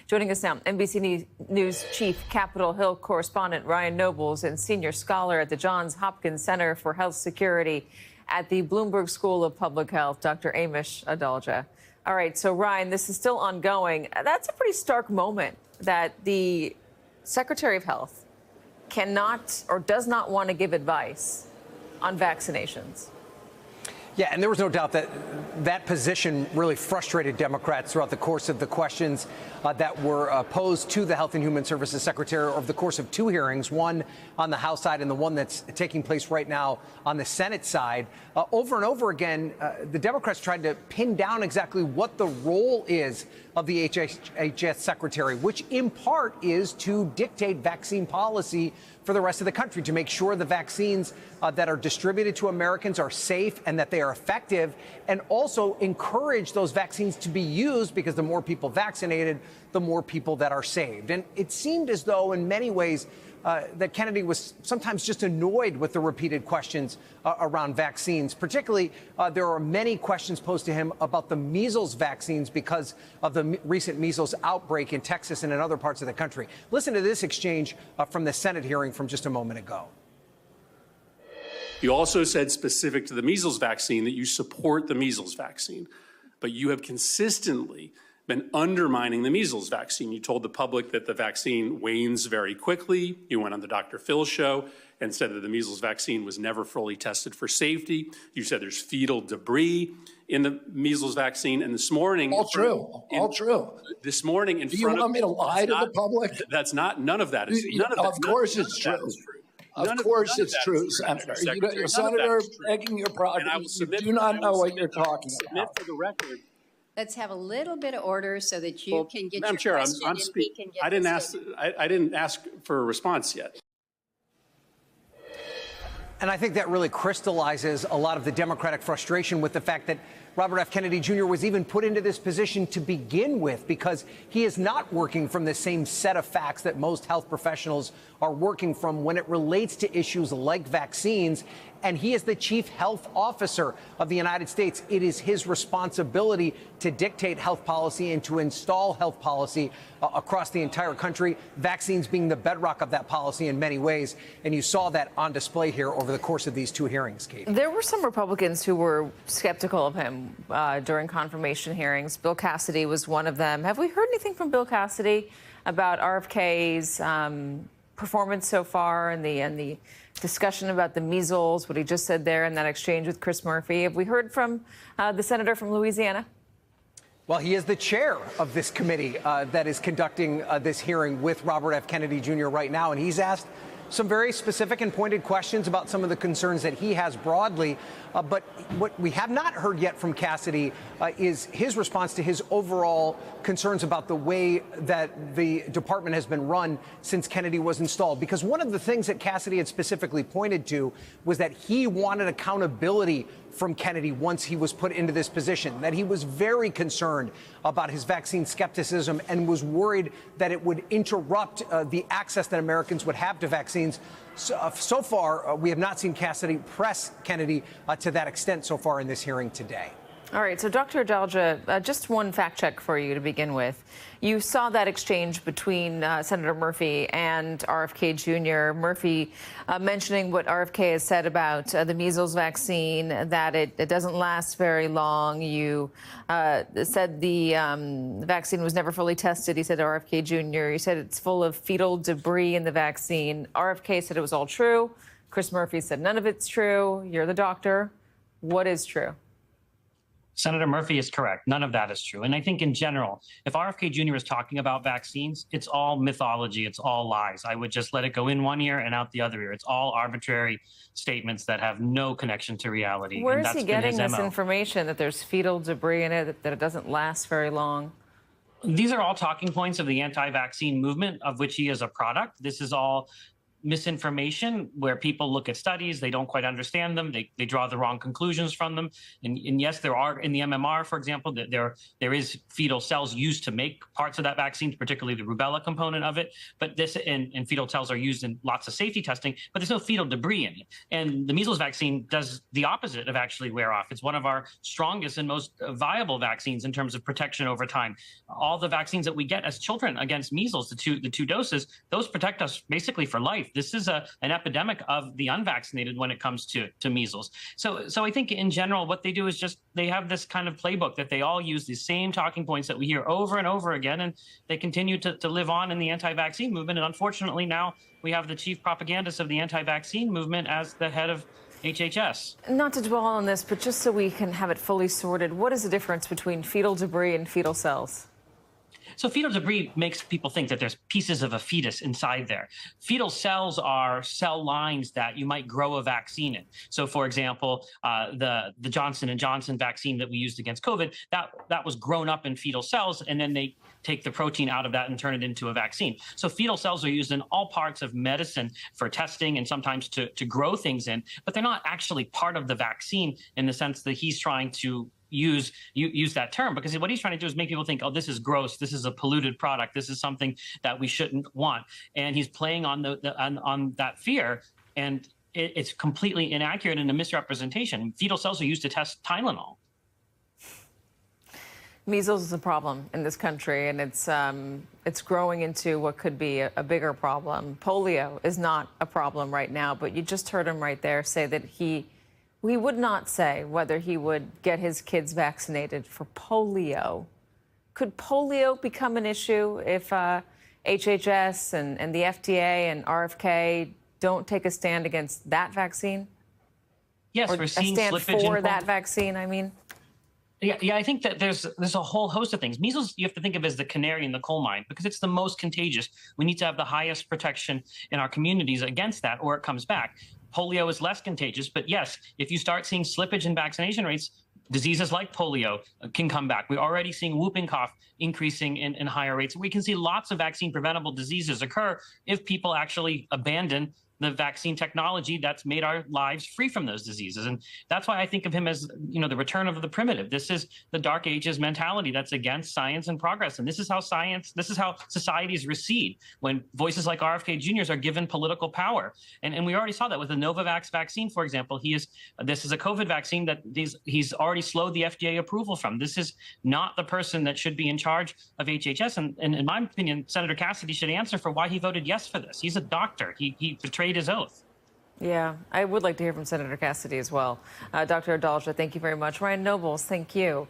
Joining us now, NBC News Chief Capitol Hill correspondent Ryan Nobles and senior scholar at the Johns Hopkins Center for Health Security at the Bloomberg School of Public Health, Dr. Amish Adalja. All right, so Ryan, this is still ongoing. That's a pretty stark moment that the Secretary of Health cannot or does not want to give advice on vaccinations. Yeah, and there was no doubt that that position really frustrated Democrats throughout the course of the questions that were posed to the Health and Human Services Secretary over the course of two hearings, one on the House side and the one that's taking place right now on the Senate side. Over and over again, the Democrats tried to pin down exactly what the role is of the HHS Secretary, which in part is to dictate vaccine policy for the rest of the country, to make sure the vaccines that are distributed to Americans are safe and that they are effective, and also encourage those vaccines to be used, because the more people vaccinated, the more people that are saved. And it seemed as though in many ways that Kennedy was sometimes just annoyed with the repeated questions around vaccines. Particularly, there are many questions posed to him about the measles vaccines because of the recent measles outbreak in Texas and in other parts of the country. Listen to this exchange from the Senate hearing from just a moment ago. You also said, specific to the measles vaccine, that you support the measles vaccine, but you have consistently been undermining the measles vaccine. You told the public that the vaccine wanes very quickly. You went on the Dr. Phil show and said that the measles vaccine was never fully tested for safety. You said there's fetal debris in the measles vaccine. And this morning— All true. This morning in front of— Do you want me to lie to the public? That's not— none of that is— Of course it's true. Of course it's true, Senator. You're Senator begging your progress. You do not know what you're talking about. For the record. Let's have a little bit of order so that you can get Madam your Chair, question I'm and we can get I didn't ask for a response yet. And I think that really crystallizes a lot of the Democratic frustration with the fact that Robert F. Kennedy Jr. was even put into this position to begin with, because he is not working from the same set of facts that most health professionals are working from when it relates to issues like vaccines. And he is the chief health officer of the United States. It is his responsibility to dictate health policy and to install health policy across the entire country, vaccines being the bedrock of that policy in many ways. And you saw that on display here over the course of these two hearings, Kate. There were some Republicans who were skeptical of him during confirmation hearings. Bill Cassidy was one of them. Have we heard anything from Bill Cassidy about RFK's performance so far and the discussion about the measles, what he just said there in that exchange with Chris Murphy? Have we heard from the senator from Louisiana? Well, he is the chair of this committee that is conducting this hearing with Robert F. Kennedy Jr. right now, and he's asked some very specific and pointed questions about some of the concerns that he has broadly. But what we have not heard yet from Cassidy is his response to his overall concerns about the way that the department has been run since Kennedy was installed. Because one of the things that Cassidy had specifically pointed to was that he wanted accountability from Kennedy once he was put into this position, that he was very concerned about his vaccine skepticism and was worried that it would interrupt the access that Americans would have to vaccines. So far, we have not seen Cassidy press Kennedy to that extent so far in this hearing today. All right, so Dr. Adalja, just one fact check for you to begin with. You saw that exchange between Senator Murphy and RFK Jr. Murphy mentioning what RFK has said about the measles vaccine, that it doesn't last very long. You said the vaccine was never fully tested. He said RFK Jr. He said it's full of fetal debris in the vaccine. RFK said it was all true. Chris Murphy said none of it's true. You're the doctor. What is true? Senator Murphy is correct. None of that is true. And I think in general, if RFK Jr. is talking about vaccines, it's all mythology. It's all lies. I would just let it go in one ear and out the other ear. It's all arbitrary statements that have no connection to reality. Where is he getting this information that there's fetal debris in it, that it doesn't last very long? These are all talking points of the anti-vaccine movement, of which he is a product. This is all misinformation where people look at studies, they don't quite understand them, they draw the wrong conclusions from them. And yes, there are, in the MMR, for example, there is fetal cells used to make parts of that vaccine, particularly the rubella component of it. But this and fetal cells are used in lots of safety testing, but there's no fetal debris in it. And the measles vaccine does the opposite of actually wear off. It's one of our strongest and most viable vaccines in terms of protection over time. All the vaccines that we get as children against measles, the two doses, those protect us basically for life. This is an epidemic of the unvaccinated when it comes to measles. So I think in general, what they do is just they have this kind of playbook that they all use the same talking points that we hear over and over again, and they continue to live on in the anti-vaccine movement. And unfortunately, now we have the chief propagandist of the anti-vaccine movement as the head of HHS. Not to dwell on this, but just so we can have it fully sorted, what is the difference between fetal debris and fetal cells? So fetal debris makes people think that there's pieces of a fetus inside there. Fetal cells are cell lines that you might grow a vaccine in. So, for example, the Johnson & Johnson vaccine that we used against COVID, that was grown up in fetal cells, and then they take the protein out of that and turn it into a vaccine. So fetal cells are used in all parts of medicine for testing and sometimes to grow things in, but they're not actually part of the vaccine in the sense that he's trying to use that term, because what he's trying to do is make people think, oh, this is gross, this is a polluted product, this is something that we shouldn't want, and he's playing on on that fear, and it's completely inaccurate and a misrepresentation. Fetal cells are used to test Tylenol. Measles is a problem in this country, and it's growing into what could be a bigger problem. Polio is not a problem right now, but you just heard him right there say that he would not say whether he would get his kids vaccinated for polio. Could polio become an issue if HHS and the FDA and RFK don't take a stand against that vaccine? Yes, or we're seeing a stand slippage for in that vaccine, I mean. Yeah, I think that there's a whole host of things. Measles, you have to think of as the canary in the coal mine because it's the most contagious. We need to have the highest protection in our communities against that, or it comes back. Polio is less contagious, but yes, if you start seeing slippage in vaccination rates, diseases like polio can come back. We're already seeing whooping cough increasing in higher rates. We can see lots of vaccine preventable diseases occur if people actually abandon the vaccine technology that's made our lives free from those diseases. And that's why I think of him as, the return of the primitive. This is the Dark Ages mentality that's against science and progress. And this is how societies recede when voices like RFK Jr.'s are given political power. And we already saw that with the Novavax vaccine, for example. This is a COVID vaccine that he's already slowed the FDA approval from. This is not the person that should be in charge of HHS. And in my opinion, Senator Cassidy should answer for why he voted yes for this. He's a doctor. He betrayed his oath. Yeah, I would like to hear from Senator Cassidy as well. Dr. Adalja, thank you very much. Ryan Nobles, thank you.